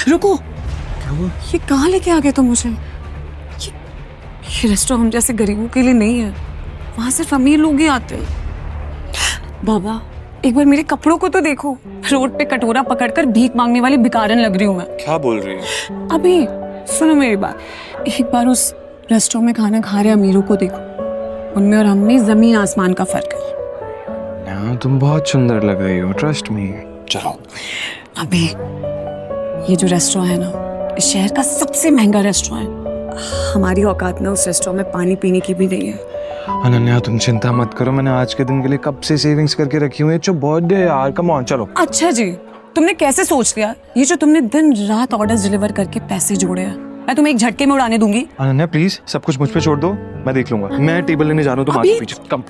रुको, क्या हुआ? ये कहाँ लेके आ गए तुम मुझे? ये रेस्टोरेंट हम जैसे गरीबों के लिए नहीं है, वहां सिर्फ अमीर लोग ही आते हैं। बाबा, एक बार मेरे कपड़ों को तो देखो, रोड पे कटोरा पकड़कर भीख मांगने वाली भिखारन लग रही हूँ मैं। क्या बोल रही है? अभी सुनो मेरी बात, एक बार उस रेस्टोरेंट में खाना खा रहे अमीरों को देखो, उनमें और हम में जमीन आसमान का फर्क है। हाँ, तुम बहुत सुंदर लग रही हो, ट्रस्ट मी। चलो। अभी ये जो रेस्टोरेंट है ना, इस शहर का सबसे महंगा रेस्टोरेंट है। हमारी औकात ना उस रेस्टोरेंट में पानी पीने की भी नहीं है। अनन्या, तुम चिंता मत करो, मैंने आज के दिन के लिए कब से सेविंग्स करके रखी हुई है। जो बर्थडे है यार, कम ऑन, चलो। अच्छा जी, तुमने कैसे सोच लिया? ये जो तुमने दिन रात ऑर्डर्स डिलीवर करके पैसे जोड़े हैं, मैं तुम्हें एक झटके में उड़ाने दूंगी। अनन्या प्लीज, सब कुछ मुझ पे छोड़ दो, मैं देख लूंगा। मैं टेबल लेने जा रहा हूँ, तुम आगे पीछे कम।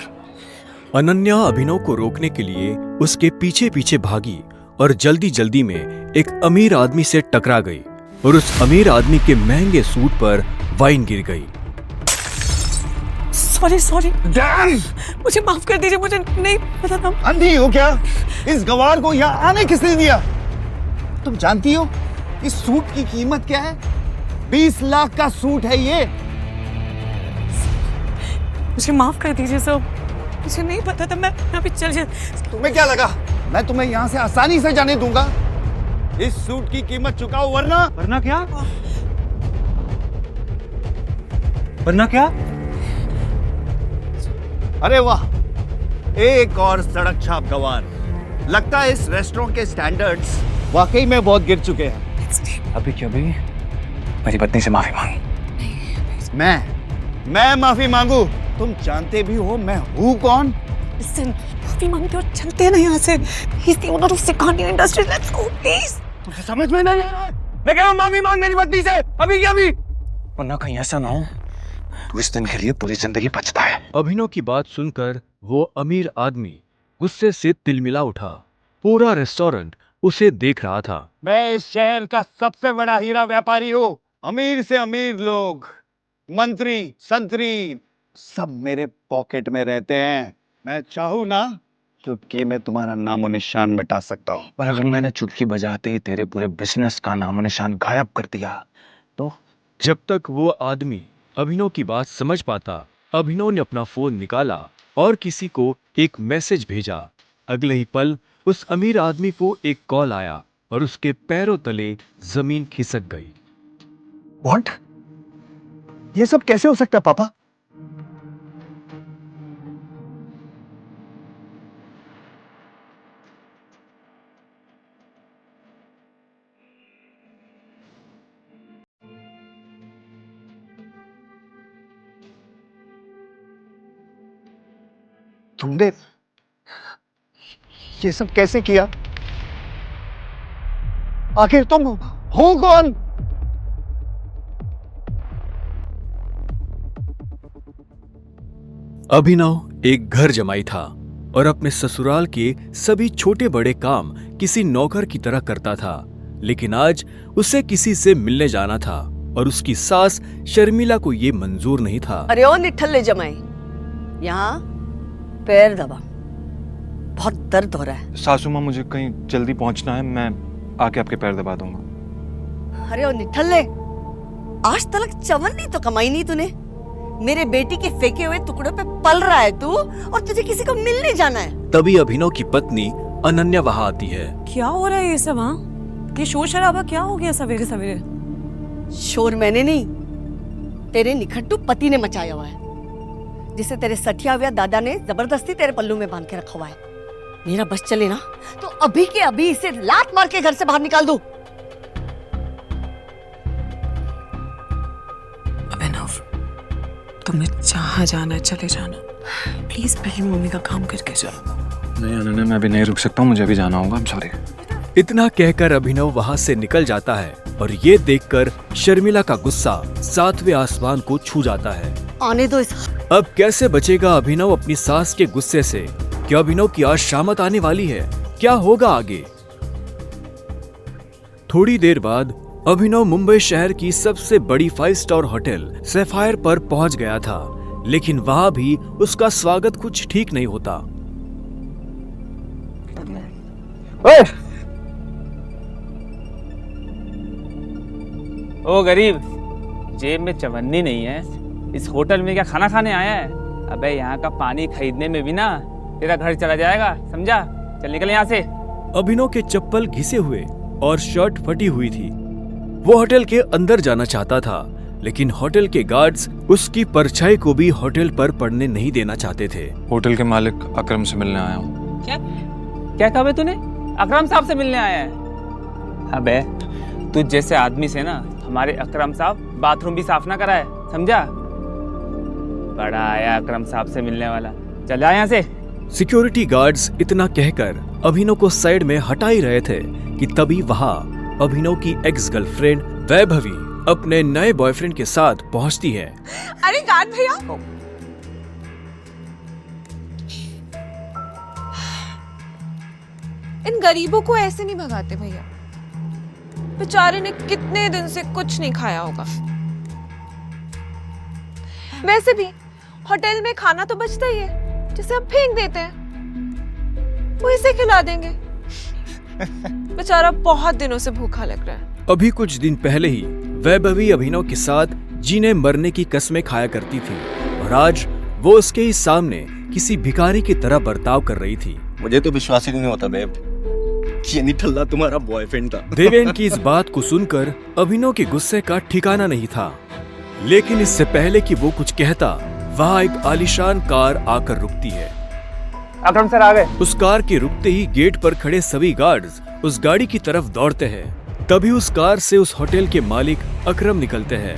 अनन्या अभिनव को रोकने के लिए उसके पीछे पीछे भागी और जल्दी जल्दी में एक अमीर आदमी से टकरा गई और उस अमीर आदमी के महंगे सूट पर वाइन गिर गई। सॉरी, मुझे माफ कर दीजिए, मुझे नहीं पता था। अंधी हो क्या? इस गवार को यहाँ आने किसने दिया? तुम जानती हो इस सूट की कीमत क्या है? 20 लाख का सूट है ये। मुझे माफ कर दीजिए सर, मुझे नहीं पता था। मैं अभी चल जा। तुम्हें क्या लगा मैं तुम्हें यहाँ से आसानी से जाने दूंगा? इस सूट की कीमत चुकाओ वरना क्या? वरना क्या? अरे वाह, एक और सड़क छाप गवार। लगता है इस रेस्टोरेंट के स्टैंडर्ड्स वाकई में बहुत गिर चुके हैं। अभी क्या भी मेरी पत्नी से माफी मांग। मैं माफी मांगू? तुम जानते भी हो मैं हूँ कौन? Listen, माफी मांगते और चलते हैं ना यहाँ से। He's the owner of Sikandi Industries. Let's go, please. तुझे समझ में नहीं आ रहा है? मैं कह रहा हूँ माफी मांग मेरी पत्नी से, अभी क्या भी। वरना कहीं ऐसा ना हो तू इस दिन के लिए पूरी जिंदगी पछताए। अभिनव की बात सुनकर वो अमीर आदमी गुस्से से तिलमिला उठा। पूरा रेस्टोरेंट उसे देख रहा था। मैं इस शहर का सबसे बड़ा हीरा व्यापारी हूँ। अमीर से अमीर लोग, मंत्री, संतरी, सब मेरे पॉकेट में रहते हैं। मैं चाहूँ ना चुटकी में तुम्हारा नामो निशान मिटा सकता हूँ। पर अगर मैंने चुटकी बजाते ही तेरे पूरे बिजनेस का नामो निशान गायब कर दिया तो? जब तक वो आदमी अभिनव की बात समझ पाता, अभिनव ने अपना फोन निकाला और किसी को एक मैसेज भेजा। अगले ही पल उस अमीर आदमी को एक कॉल आया और उसके पैरों तले जमीन खिसक गई। व्हाट? ये सब कैसे हो सकता है पापा? तुमने ये सब कैसे किया? आखिर तुम हो कौन? अभिनव एक घर जमाई था और अपने ससुराल के सभी छोटे बड़े काम किसी नौकर की तरह करता था। लेकिन आज उसे किसी से मिलने जाना था और उसकी सास शर्मिला को ये मंजूर नहीं था। अरे ओ निठल्ले जमाई, यहाँ पैर दबा, बहुत दर्द हो रहा है। सासू माँ, मुझे कहीं जल्दी पहुंचना है, मैं आके आपके पैर दबा दूंगा। अरे ओ निठल्ले, आज तक चवन्नी तो कमाई नहीं तूने। मेरे बेटी के फेंके हुए टुकड़ों पे पल रहा है तू, और तुझे किसी को मिलने जाना है। तभी अभिनव की पत्नी अनन्या वहां आती है। क्या हो रहा है ये सब? हाँ, ये शोर शराबा क्या हो गया सवेरे सवेरे? शोर मैंने नहीं, तेरे निखट्टू पति ने मचाया हुआ है, जिसे तेरे सठिया हुआ दादा ने जबरदस्ती तेरे पल्लू में बांध के रखा हुआ है। मेरा बस चले ना तो अभी के अभी इसे लात मार के घर से बाहर निकाल दूं। अभिनव, तुम्हें जहाँ जाना है चले जाना, प्लीज पहले मम्मी का काम करके जाओ। नहीं अनन्या, मैं अभी नहीं रुक सकता हूँ, मुझे अभी जाना होगा। सॉरी। इतना कहकर अभिनव वहां से निकल जाता है और ये देखकर शर्मिला का गुस्सा 7वें आसमान को छू जाता है। आने दो इस। अब कैसे बचेगा अभिनव अपनी सास के गुस्से से? क्या अभिनव की आज शामत आने वाली है? क्या होगा आगे? थोड़ी देर बाद अभिनव मुंबई शहर की सबसे बड़ी 5 स्टार होटल सैफायर पर पहुंच गया था, लेकिन वहां भी उसका स्वागत कुछ ठीक नहीं होता। ओ गरीब, जेब में चवन्नी नहीं है, इस होटल में क्या खाना खाने आया है? अबे यहाँ का पानी खरीदने में भी ना तेरा घर चला जाएगा, समझा? चल निकल यहाँ से। अभिनव के चप्पल घिसे हुए और शर्ट फटी हुई थी। वो होटल के अंदर जाना चाहता था, लेकिन होटल के गार्ड्स उसकी परछाई को भी होटल पर पड़ने नहीं देना चाहते थे। होटल के मालिक अकरम से मिलने आया हूँ। क्या कहा बे तूने? अकरम साहब से मिलने आया है? अबे तुझ जैसे आदमी से ना हमारे अकरम साहब बाथरूम भी साफ ना कराए, समझा? बड़ा आया अकरम साहब से मिलने वाला, चल जा यहाँ से। सिक्योरिटी गार्ड्स इतना कहकर अभिनव को साइड में हटा ही रहे थे कि तभी वहाँ अभिनव की एक्स गर्लफ्रेंड वैभवी अपने नए बॉयफ्रेंड के साथ पहुंचती है। अरे गार्ड भैया, इन गरीबों को ऐसे नहीं भगाते भैया। बेचारे ने कितने दिन से कुछ नहीं खाया होगा। वैसे भी होटल में खाना तो बचता ही है, जिसे हम फेंक देते हैं, वो इसे खिला देंगे। बेचारा बहुत दिनों से भूखा लग रहा है। अभी कुछ दिन पहले ही वैभवी अभिनव के साथ जीने मरने की कसमें खाया करती थी और आज वो उसके ही सामने किसी भिखारी की तरह बर्ताव कर रही थी। मुझे तो विश्वास ही नहीं होता बेब, ये निठल्ला तुम्हारा बॉयफ्रेंड था। देवेन की इस बात को सुनकर अभिनव के गुस्से का ठिकाना नहीं था, लेकिन इससे पहले कि वो कुछ कहता, वहाँ एक आलीशान कार आकर रुकती है। अकरम सर आ गए। उस कार के रुकते ही गेट पर खड़े सभी गार्ड्स उस गाड़ी की तरफ दौड़ते हैं। तभी उस कार से उस होटल के मालिक अकरम निकलते हैं।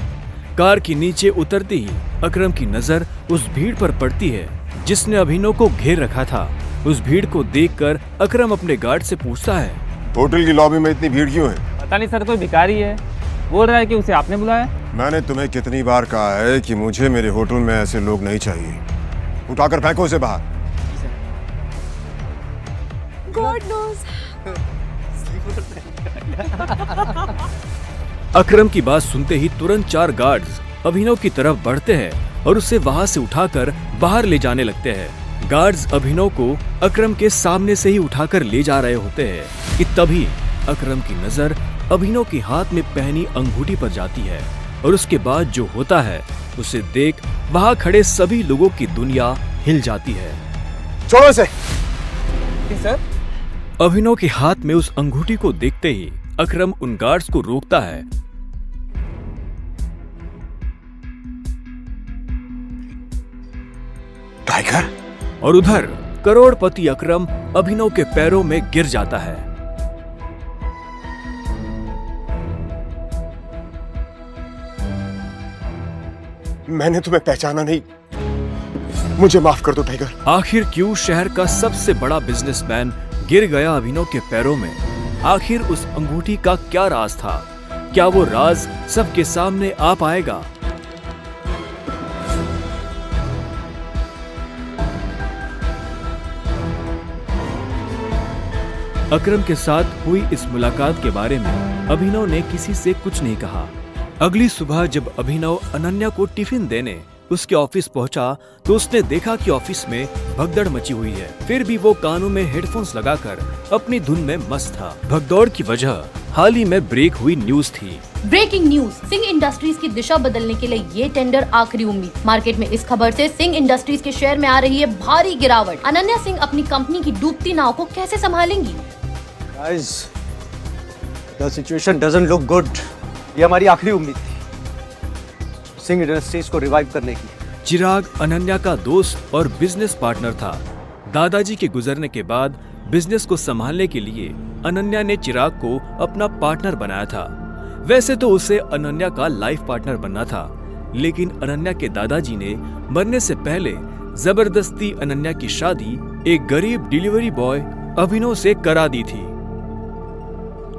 कार के नीचे उतरते ही अकरम की नजर उस भीड़ पर पड़ती है जिसने अभिनव को घेर रखा था। उस भीड़ को देखकर अकरम अपने गार्ड से पूछता है, होटल की लॉबी में इतनी भीड़ क्यों है? पता नहीं सर, कोई भिखारी है, बोल रहा है कि उसे आपने बुलाया। मैंने तुम्हें कितनी बार कहा है कि मुझे मेरे होटल में ऐसे लोग नहीं चाहिए। उठाकर फेंको उसे बाहर। God knows. अकरम की बात सुनते ही तुरंत 4 गार्ड्स अभिनव की तरफ बढ़ते हैं और उसे वहां से उठाकर बाहर ले जाने लगते हैं। गार्ड्स अभिनव को अकरम के सामने से ही उठाकर ले जा रहे होते हैं कि तभी अकरम की नजर अभिनव के हाथ में पहनी अंगूठी पर जाती है और उसके बाद जो होता है उसे देख वहां खड़े सभी लोगों की दुनिया हिल जाती है। छोड़ो इसे। सर अभिनव के हाथ में उस अंगूठी को देखते ही अकरम उन गार्ड्स को रोकता है। टाइगर। और उधर करोड़पति अकरम अभिनव के पैरों में गिर जाता है। मैंने तुम्हें पहचाना नहीं, मुझे माफ कर दो टाइगर। आखिर क्यों शहर का सबसे बड़ा बिजनेसमैन गिर गया अभिनव के पैरों में? आखिर उस अंगूठी का क्या राज था? क्या वो राज सबके सामने आ पाएगा? अकरम के साथ हुई इस मुलाकात के बारे में अभिनव ने किसी से कुछ नहीं कहा। अगली सुबह जब अभिनव अनन्या को टिफिन देने उसके ऑफिस पहुंचा तो उसने देखा कि ऑफिस में भगदड़ मची हुई है। फिर भी वो कानों में हेडफोन्स लगाकर अपनी धुन में मस्त था। भगदौड़ की वजह हाल ही में ब्रेक हुई न्यूज थी। ब्रेकिंग न्यूज, सिंह इंडस्ट्रीज की दिशा बदलने के लिए ये टेंडर आखिरी उम्मीद। मार्केट में इस खबर से सिंह इंडस्ट्रीज के शेयर में आ रही है भारी गिरावट। अनन्या सिंह अपनी कंपनी की डूबती नाव को कैसे संभालेंगी? Guys, the situation doesn't look good. ये हमारी आखिरी उम्मीद थी सिंह इंडस्ट्रीज को रिवाइव करने की। चिराग अनन्या का दोस्त और बिजनेस पार्टनर था। दादाजी के गुजरने के बाद बिजनेस को संभालने के लिए अनन्या ने चिराग को अपना पार्टनर बनाया था। वैसे तो उसे अनन्या का लाइफ पार्टनर बनना था, लेकिन अनन्या के दादाजी ने मरने से पहले जबरदस्ती अनन्या की शादी एक गरीब डिलीवरी बॉय अभिनव से करा दी थी।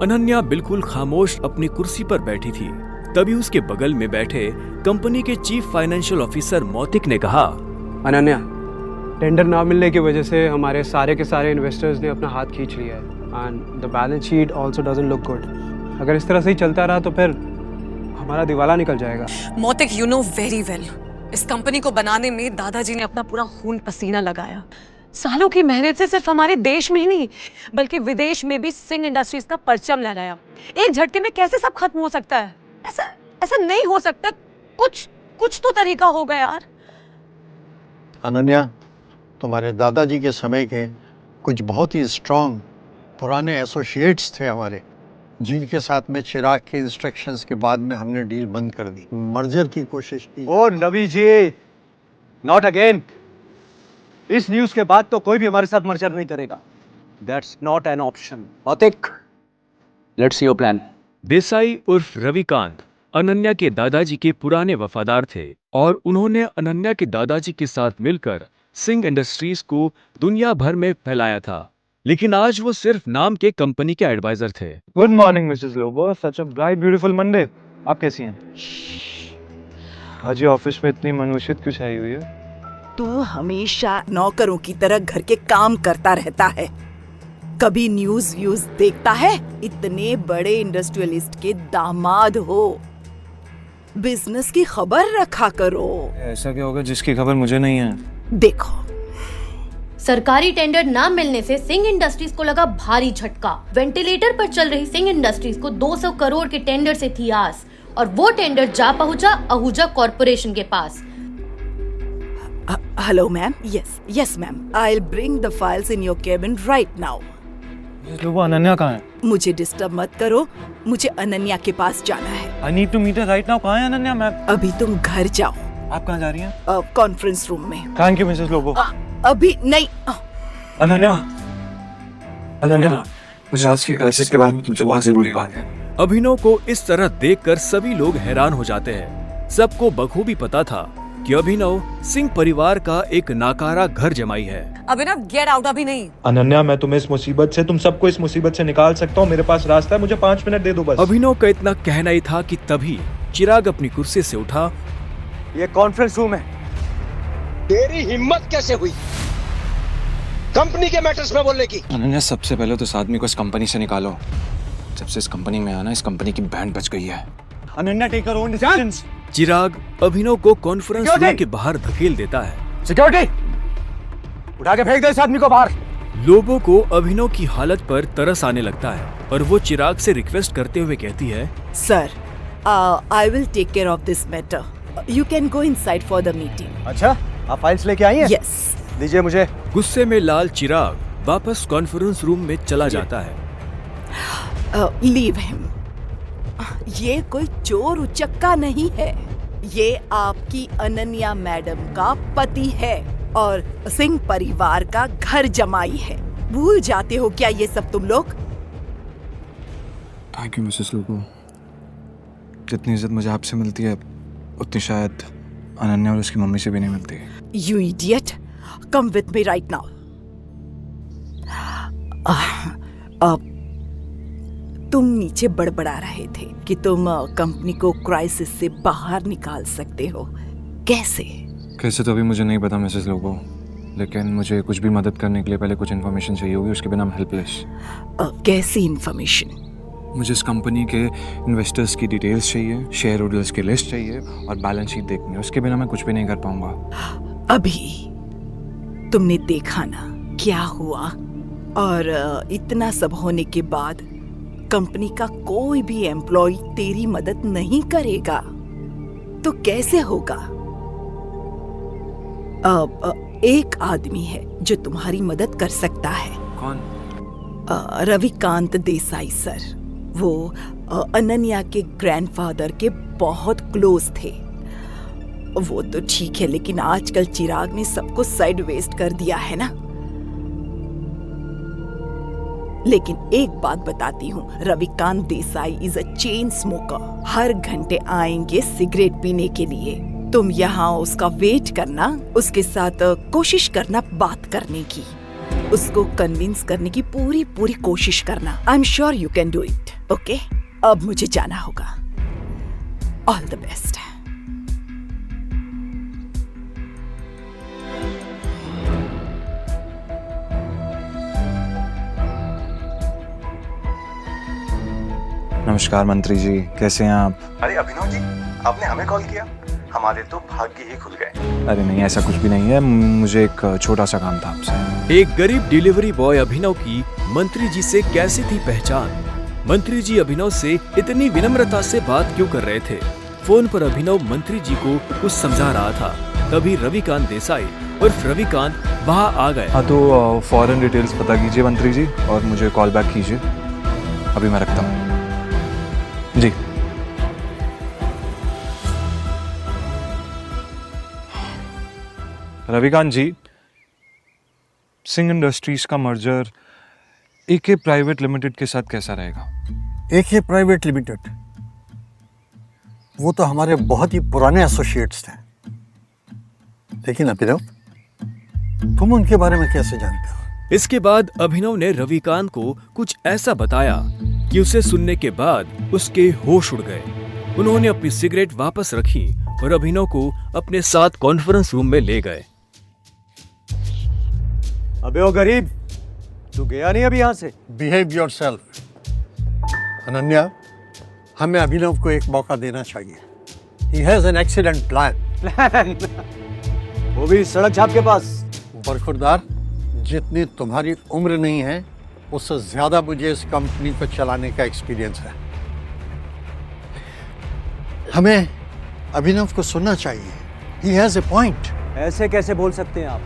अनन्या बिल्कुल खामोश अपनी कुर्सी पर बैठी थी। तभी उसके बगल में बैठे कंपनी के चीफ फाइनेंशियल ऑफिसर मौतिक ने कहा, अनन्या, टेंडर ना मिलने की वजह से हमारे सारे के सारे इन्वेस्टर्स ने अपना हाथ खींच लिया है and the balance sheet also doesn't look good. अगर इस तरह से ही चलता रहा तो फिर हमारा दिवाला निकल जाएगा। मोतिक, यू नो वेरी वेल, इस कंपनी को बनाने में दादाजी ने अपना पूरा खून पसीना लगाया। सालों की मेहनत से सिर्फ हमारे देश में ही नहीं बल्कि विदेश में भी सिंह इंडस्ट्रीज का परचम लहराया। एक झटके में कैसे सब खत्म हो सकता है? ऐसा ऐसा नहीं हो सकता। कुछ तो तरीका होगा यार। अनन्या, तुम्हारे दादाजी के समय के कुछ बहुत ही स्ट्रांग पुराने एसोसिएट्स थे हमारे, जिनके साथ में चिराग के इंस्ट्रक्शंस के बाद में हमने डील बंद कर दी, मर्जर की कोशिश की। ओ नबी जी, नॉट अगेन। इस न्यूज़ के बाद तो कोई भी हमारे साथ मर्जर नहीं करेगा। That's not an option. Autik, let's see your plan. Desai उर्फ रविकांत अनन्या के दादाजी के पुराने वफादार थे और उन्होंने अनन्या के दादाजी के साथ मिलकर सिंह इंडस्ट्रीज को दुनिया भर में फैलाया था, लेकिन आज वो सिर्फ नाम के कंपनी के एडवाइजर थे। Good morning Mrs Lobo, such a bright beautiful Monday. आप कैसी हैं? आज ये ऑफिस में इतनी मनुष्यत क्यों छाई हुई है? तू हमेशा नौकरों की तरह घर के काम करता रहता है, कभी न्यूज व्यूज देखता है? इतने बड़े इंडस्ट्रियलिस्ट के दामाद हो, बिजनेस की खबर रखा करो। ऐसा क्या होगा जिसकी खबर मुझे नहीं है? देखो, सरकारी टेंडर न मिलने से सिंह इंडस्ट्रीज को लगा भारी झटका। वेंटिलेटर पर चल रही सिंह इंडस्ट्रीज को 200 करोड़ के टेंडर से थी आस, और वो टेंडर जा पहुंचा आहूजा कॉर्पोरेशन के पास। Hello ma'am. Yes ma'am, I will bring the files in your cabin right now. Lobo, Ananya कहाँ है? मुझे डिस्टर्ब मत करो, मुझे अनन्या के पास जाना है। I need to meet her right now। कहाँ है अनन्या मैम? अभी तुम घर जाओ। आप कहाँ जा रही हैं? कॉन्फ्रेंस रूम में। Thank you Mrs Lobo. अभी नहीं। अनन्या, मुझे आज की क्राइसिस के बारे में तुमसे बहुत जरूरी बात है। अभिनव को इस तरह देखकर सभी लोग हैरान हो जाते हैं। सबको बखूबी पता था कि अभिनव सिंह परिवार का एक नाकारा घर जमाई है। अभिनव, गेट आउट। अभी नहीं। अनन्या, मैं तुम्हें इस मुसीबत से, तुम सबको इस मुसीबत से निकाल सकता हूँ। मेरे पास रास्ता है, मुझे 5 मिनट दे दो बस। अभिनव का इतना कहना ही था कि तभी चिराग अपनी कुर्सी से उठा। ये कॉन्फ्रेंस रूम है। तेरी हिम्मत कैसे हुई कंपनी के मैटर्स में बोलने की? अनन्या, सबसे पहले तो इस आदमी को इस कंपनी से निकालो। जब से इस कंपनी में आना, इस कंपनी की बैंड बज गई है। Ananya, take your own decisions. Chirag Abhinav को कॉन्फ्रेंस रूम के बाहर धकेल देता है। सिक्योरिटी, उठा के फेंक दे इस आदमी को बाहर। लोगों को अभिनव की हालत पर तरस आने लगता है और वो चिराग से रिक्वेस्ट करते हुए कहती है, sir, I will take care of this matter. You can go inside for the meeting. अच्छा, आप फाइल्स लेके आई हैं? यस। दीजिए मुझे। गुस्से में लाल चिराग वापस कॉन्फ्रेंस रूम में चला जाता है। Leave him. ये कोई चोर उचक्का नहीं है, ये आपकी अनन्या मैडम का पति है और सिंह परिवार का घर जमाई है। भूल जाते हो क्या ये सब तुम लोग? Thank you Mrs Lobo. जितनी इज्जत मुझे आपसे मिलती है, उतनी शायद अनन्या और उसकी मम्मी से भी नहीं मिलती। You idiot! Come with me right now. तुम नीचे बड़बड़ा रहे थे कि तुम कंपनी को क्राइसिस से बाहर निकाल सकते हो। कैसे तो अभी मुझे नहीं पता मिसेस लोबो, लेकिन मुझे कुछ भी मदद करने के लिए पहले कुछ इन्फॉर्मेशन चाहिए होगी, उसके बिना मैं हेल्पलेस। कैसी इन्फॉर्मेशन? मुझे इस कंपनी के इन्वेस्टर्स की डिटेल्स चाहिए, शेयर होल्डर्स की लिस्ट चाहिए और बैलेंस शीट देखनी है। उसके बिना मैं कुछ भी नहीं कर पाऊंगा। अभी तुमने देखा ना क्या हुआ, और इतना सब होने के बाद कंपनी का कोई भी एम्प्लॉय तेरी मदद नहीं करेगा तो कैसे होगा? एक आदमी है जो तुम्हारी मदद कर सकता है। कौन? रविकांत देसाई सर। वो अनन्या के ग्रैंडफादर के बहुत क्लोज थे। वो तो ठीक है, लेकिन आजकल चिराग ने सबको साइड वेस्ट कर दिया है ना। लेकिन एक बात बताती हूँ, Ravikant Desai is a chain smoker. हर घंटे आएंगे सिगरेट पीने के लिए। तुम यहाँ उसका वेट करना, उसके साथ कोशिश करना बात करने की, उसको कन्विंस करने की पूरी कोशिश करना। I am sure you can do it. Okay, अब मुझे जाना होगा। All the best. नमस्कार मंत्री जी, कैसे हैं आप? अरे अभिनव जी, आपने हमें कॉल किया? हमारे तो भाग्य ही खुल गए। अरे नहीं, ऐसा कुछ भी नहीं है। मुझे एक छोटा सा काम था आपसे। एक गरीब डिलीवरी बॉय अभिनव की मंत्री जी से कैसी थी पहचान? मंत्री जी अभिनव से इतनी विनम्रता से बात क्यों कर रहे थे? फोन पर अभिनव मंत्री जी को कुछ समझा रहा था, तभी रविकांत देसाई उर्फ रविकांत वहां आ गए। हाँ तो फॉरेन डिटेल्स पता कीजिए मंत्री जी और मुझे कॉल बैक कीजिए। अभी मैं रखता हूँ जी। रविकांत जी, सिंह इंडस्ट्रीज का मर्जर एके प्राइवेट लिमिटेड के साथ कैसा रहेगा? एके प्राइवेट लिमिटेड, वो तो हमारे बहुत ही पुराने एसोसिएट्स थे। लेकिन अभिनव, तुम उनके बारे में कैसे जानते हो? इसके बाद अभिनव ने रविकांत को कुछ ऐसा बताया कि उसे सुनने के बाद उसके होश उड़ गए। उन्होंने अपनी सिगरेट वापस रखी और अभिनव को अपने साथ कॉन्फ्रेंस रूम में ले गए। अबे ओ गरीब, तू गया नहीं अभी यहाँ से? Behave yourself. अनन्या, हमें अभिनव को एक मौका देना चाहिए। He has an excellent plan. वो भी सड़क छाप के पास। बरखुरदार, जितनी तुम्हारी उम्र नहीं है उससे ज्यादा मुझे इस कंपनी को चलाने का एक्सपीरियंस है। हमें अभिनव को सुनना चाहिए। He has a point. ऐसे कैसे बोल सकते हैं आप?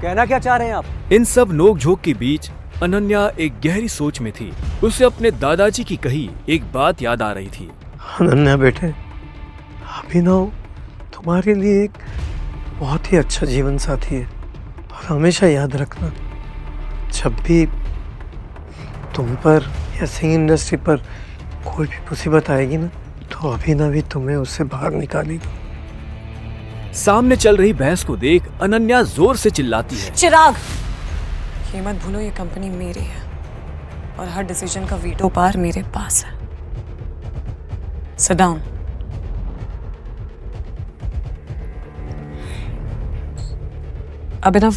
कहना क्या चाह रहे हैं आप? इन सब नोक-झोंक के बीच अनन्या एक गहरी सोच में थी। उसे अपने दादाजी की कही एक बात याद आ रही थी। अनन्या बेटे, अभिनव तुम्हारे लिए एक बहुत ही अच्छा जीवन साथी है और हमेशा याद रखना, जब भी तुम पर या सिंह इंडस्ट्री पर कोई भी मुसीबत आएगी ना, तो अभिनव ही तुम्हें उससे बाहर निकालेगी। सामने चल रही बहस को देख अनन्या जोर से चिल्लाती है, चिराग, ये मत भूलो ये कंपनी मेरी है और हर डिसीजन का वीटो पावर मेरे पास है। Sit down. अभिनव,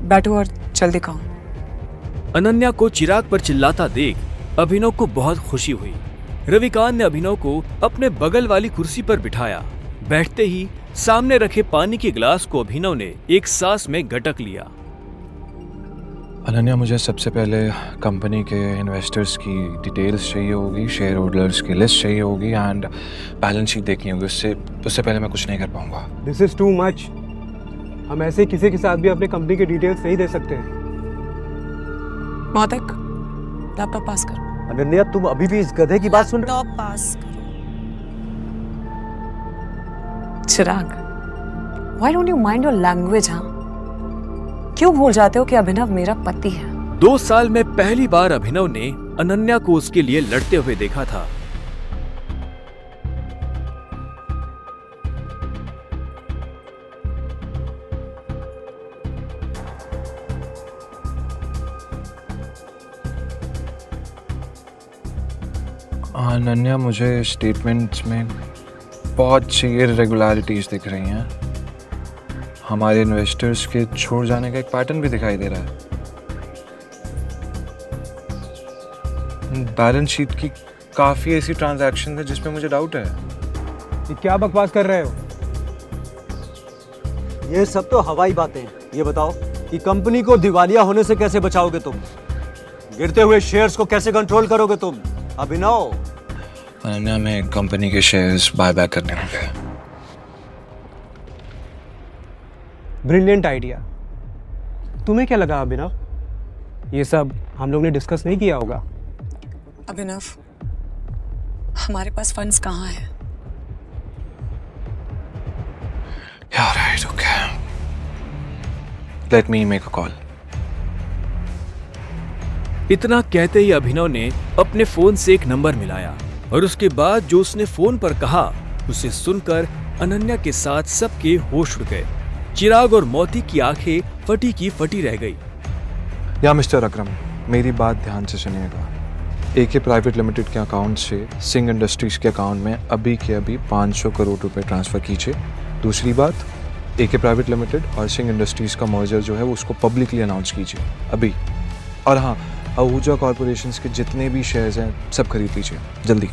बैठो और जल्दी कहो। अनन्या को चिराग पर चिल्लाता देख अभिनव को बहुत खुशी हुई। रविकांत ने अभिनव को अपने बगल वाली कुर्सी पर बिठाया। बैठते ही सामने रखे पानी के गिलास को अभिनव ने एक सांस में गटक लिया। अनन्या, मुझे सबसे पहले कंपनी के इन्वेस्टर्स की डिटेल्स चाहिए होगी, शेयर होल्डर्स की लिस्ट चाहिए होगी एंड बैलेंस शीट देखनी होगी। उससे पहले मैं कुछ नहीं कर पाऊंगा। This is too much. हम ऐसे किसी के साथ भी अपने कंपनी के डिटेल्स नहीं दे सकते हैं। मौतिक, लैपटॉप पास करो। अनन्या, तुम अभी भी इस गधे की बात सुन रहे हो? लैपटॉप पास करो। चिराग, why don't you mind your language, हाँ? क्यों भूल जाते हो कि अभिनव मेरा पति है? 2 साल में पहली बार अभिनव ने अनन्या को उसके लिए लड़ते हुए देखा था। अनन्या, मुझे स्टेटमेंट्स में बहुत सी इरेगुलरिटीज दिख रही हैं। हमारे इन्वेस्टर्स के छोड़ जाने का एक पैटर्न भी दिखाई दे रहा है। बैलेंस शीट की काफी ऐसी ट्रांजैक्शन है जिसमें मुझे डाउट है। ये क्या बकवास कर रहे हो? ये सब तो हवाई बातें हैं। ये बताओ कि कंपनी को दिवालिया होने से कैसे बचाओगे तुम? गिरते हुए शेयर्स को कैसे कंट्रोल करोगे तुम? अभिनव, अनन्या, में कंपनी के शेयर्स बाय बैक करने होंगे। Brilliant idea. तुम्हें क्या लगा अभिनव? ये सब हम लोग ने डिस्कस नहीं किया होगा? अभिनव, हमारे पास फंड्स कहाँ हैं? Yeah, right, okay. Let me make a call. इतना कहते ही अभिनव ने अपने फोन से एक नंबर मिलाया और उसके बाद जो उसने फोन पर कहा उसे सुनकर अनन्या के साथ सबके होश उड़ गए। चिराग और मोती की आंखें फटी की फटी रह गई। या मिस्टर अकरम, मेरी बात ध्यान से सुनिएगा। एके प्राइवेट लिमिटेड के अकाउंट से सिंह इंडस्ट्रीज के अकाउंट में अभी के अभी 500 करोड़ रुपए ट्रांसफर कीजिए। दूसरी बात, एके प्राइवेट लिमिटेड और सिंह इंडस्ट्रीज का मर्जर जो है वो उसको पब्लिकली अनाउंस कीजिए अभी। और हाँ, आहूजा कॉर्पोरेशंस के जितने भी शेयर्स हैं सब खरीद लीजिए जल्दी।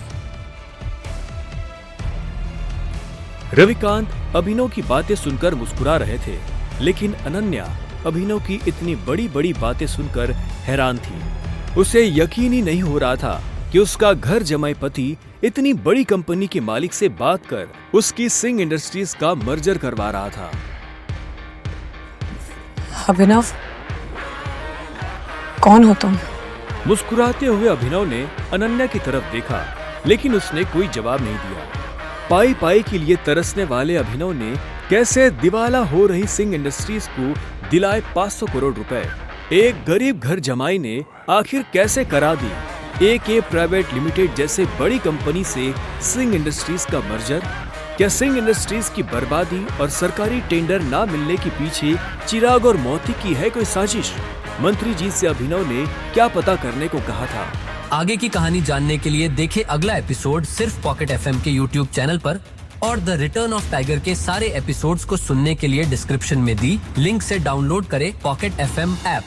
रविकांत अभिनव की बातें सुनकर मुस्कुरा रहे थे, लेकिन अनन्या अभिनव की इतनी बड़ी बड़ी बातें सुनकर हैरान थी। उसे यकीन ही नहीं हो रहा था कि उसका घर जमाई पति इतनी बड़ी कंपनी के मालिक से बात कर उसकी सिंह इंडस्ट्रीज का मर्जर करवा रहा था। अभिनव, कौन हो तुम? मुस्कुराते हुए अभिनव ने अनन्या की तरफ देखा, लेकिन उसने कोई जवाब नहीं दिया। पाई पाई के लिए तरसने वाले अभिनव ने कैसे दिवाला हो रही सिंह इंडस्ट्रीज को दिलाए 500 करोड़ रुपए। एक गरीब घर जमाई ने आखिर कैसे करा दी एके प्राइवेट लिमिटेड जैसे बड़ी कंपनी से सिंह इंडस्ट्रीज का मर्जर। क्या सिंह इंडस्ट्रीज की बर्बादी और सरकारी टेंडर ना मिलने के पीछे चिराग और मोती की है कोई साजिश? मंत्री जी से अभिनव ने क्या पता करने को कहा था? आगे की कहानी जानने के लिए देखें अगला एपिसोड सिर्फ पॉकेट एफएम के यूट्यूब चैनल पर, और द रिटर्न ऑफ टाइगर के सारे एपिसोड्स को सुनने के लिए डिस्क्रिप्शन में दी लिंक से डाउनलोड करें पॉकेट एफएम ऐप।